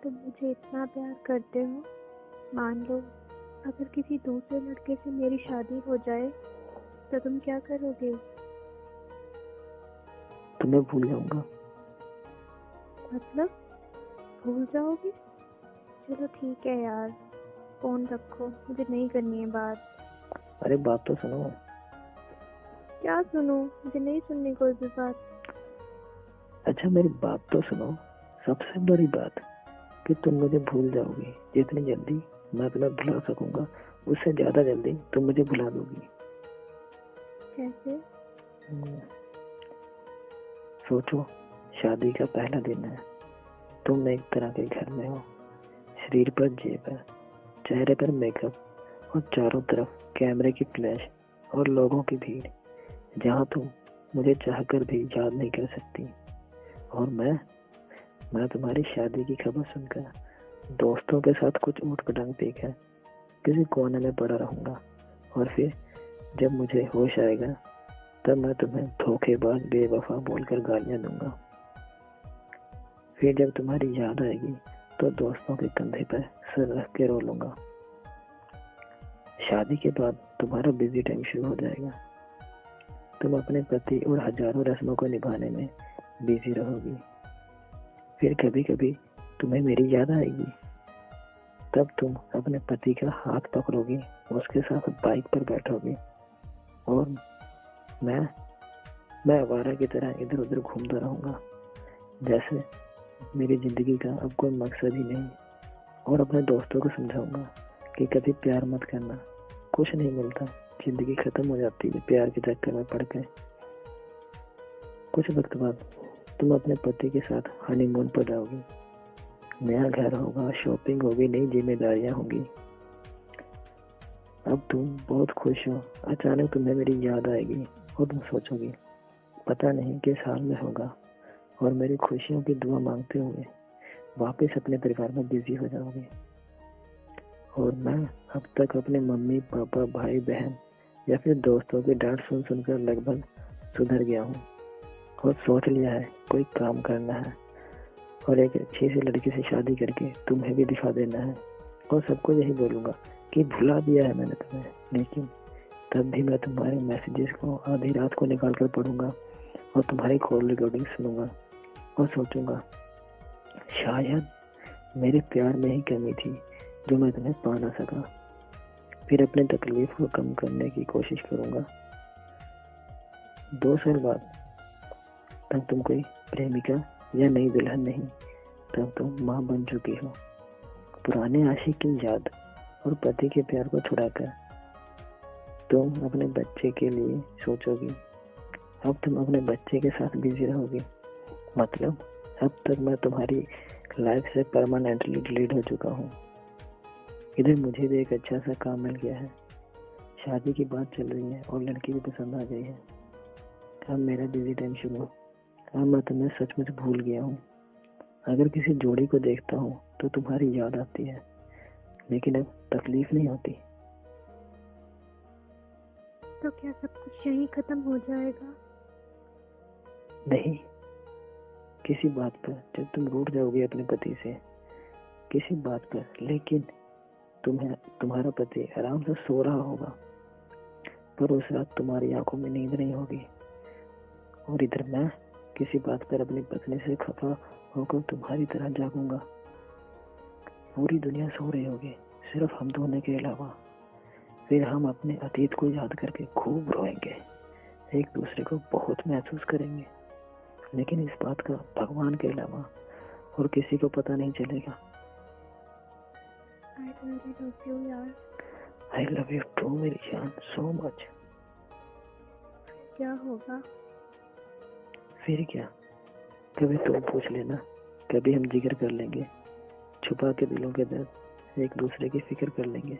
तुम मुझे इतना प्यार करते हो, मान लो अगर किसी दूसरे लड़के से मेरी शादी हो जाए तो तुम क्या करोगे? तुम्हें भूल जाऊंगा। मतलब भूल जाओगे? चलो ठीक है यार, फोन रखो, मुझे नहीं करनी है बात। अरे बात तो सुनो। क्या सुनूं? मुझे नहीं सुननी कोई भी बात। अच्छा मेरी बात तो सुनो। सबसे बड़ी बात कि तुम मुझे भूल जाओगी। जितनी जल्दी मैं तुम्हें भुला सकूंगा उससे ज्यादा जल्दी तुम मुझे भुला दोगी। कैसे? सोचो, शादी का पहला दिन है। तुम एक तरह के घर में हो, शरीर पर जेब है, चेहरे पर मेकअप और चारों तरफ कैमरे की फ्लैश और लोगों की भीड़, जहाँ तुम मुझे चाहकर भी याद नहीं कर सकती। और मैं तुम्हारी शादी की खबर सुनकर दोस्तों के साथ कुछ ऊट पटांग पीकर किसी कोने में पड़ा रहूंगा। और फिर जब मुझे होश आएगा तब मैं तुम्हें धोखेबाज बेवफा बोलकर गालियां दूंगा। फिर जब तुम्हारी याद आएगी तो दोस्तों के कंधे पर सर रख के रो लूंगा। शादी के बाद तुम्हारा बिजी टाइम शुरू हो जाएगा। तुम अपने पति और हजारों रस्मों को निभाने में बिजी रहोगी। फिर कभी कभी तुम्हें मेरी याद आएगी, तब तुम अपने पति का हाथ पकड़ोगी, उसके साथ बाइक पर बैठोगी और मैं आवारा की तरह इधर उधर घूमता रहूंगा, जैसे मेरी जिंदगी का अब कोई मकसद ही नहीं। और अपने दोस्तों को समझाऊंगा कि कभी प्यार मत करना, कुछ नहीं मिलता, जिंदगी खत्म हो जाती है प्यार के चक्कर में पड़ के। कुछ वक्त बाद तुम अपने पति के साथ हनीमून पर जाओगी। नया घर होगा, शॉपिंग होगी, नई जिम्मेदारियां होंगी। अब तुम बहुत खुश हो। अचानक तुम्हें मेरी याद आएगी और तुम सोचोगी पता नहीं किस हाल में होगा, और मेरी खुशियों की दुआ मांगते हुए वापस अपने परिवार में बिजी हो जाओगे। और मैं अब तक अपने मम्मी पापा भाई बहन या फिर दोस्तों की डांट सुन सुनकर लगभग सुधर गया हूँ और सोच लिया है कोई काम करना है और एक अच्छी सी लड़की से शादी करके तुम्हें भी दिखा देना है। और सबको यही बोलूंगा कि भुला दिया है मैंने तुम्हें, लेकिन तब भी मैं तुम्हारे मैसेजेस को आधी रात को निकाल कर पढ़ूंगा और तुम्हारी कॉल रिकॉर्डिंग सुनूंगा और सोचूंगा शायद मेरे प्यार में ही कमी थी जो मैं तुम्हें पा ना सका। फिर अपने तकलीफ को कम करने की कोशिश करूंगा। 2 साल बाद तब तुम कोई प्रेमिका या नई दुल्हन नहीं, तब तुम माँ बन चुकी हो। पुराने आशिक की याद और पति के प्यार को छुड़ाकर तुम अपने बच्चे के लिए सोचोगी। अब तुम अपने बच्चे के साथ बिजी रहोगी। मतलब अब तक मैं तुम्हारी लाइफ से परमानेंटली डिलीट हो चुका हूँ। इधर मुझे भी एक अच्छा सा काम मिल गया है, शादी की बात चल रही है और लड़की भी पसंद आ गई है। अब मेरा बिजी टाइम शुरू। अब मैं तुम्हें सचमुच भूल गया हूँ। अगर किसी जोड़ी को देखता हूँ तो तुम्हारी याद आती है, लेकिन अब तकलीफ नहीं होती। तो क्या सब कुछ यहीं खत्म हो जाएगा? नहीं, किसी बात पर जब तुम रूठ जाओगे अपने पति से, किसी बात पर, लेकिन तुम्हारा पति आराम से सो रहा होगा, पर उस रात तुम्हारी आंखों में नींद नहीं होगी। और इधर मैं किसी बात पर अपनी पत्नी से खफा होकर तुम्हारी तरह जागूंगा। पूरी दुनिया सो रही होगी, सिर्फ हम दोनों के अलावा। फिर हम अपने अतीत को याद करके खूब रोएंगे, एक दूसरे को बहुत महसूस करेंगे, लेकिन इस बात का भगवान के अलावा और किसी को पता नहीं चलेगा। I really love you यार। I love you too मेरी जान, so much। क्या होगा? फिर क्या, कभी तुम पूछ लेना, कभी हम जिक्र कर लेंगे, छुपा के दिलों के दर्द एक दूसरे की फिक्र कर लेंगे।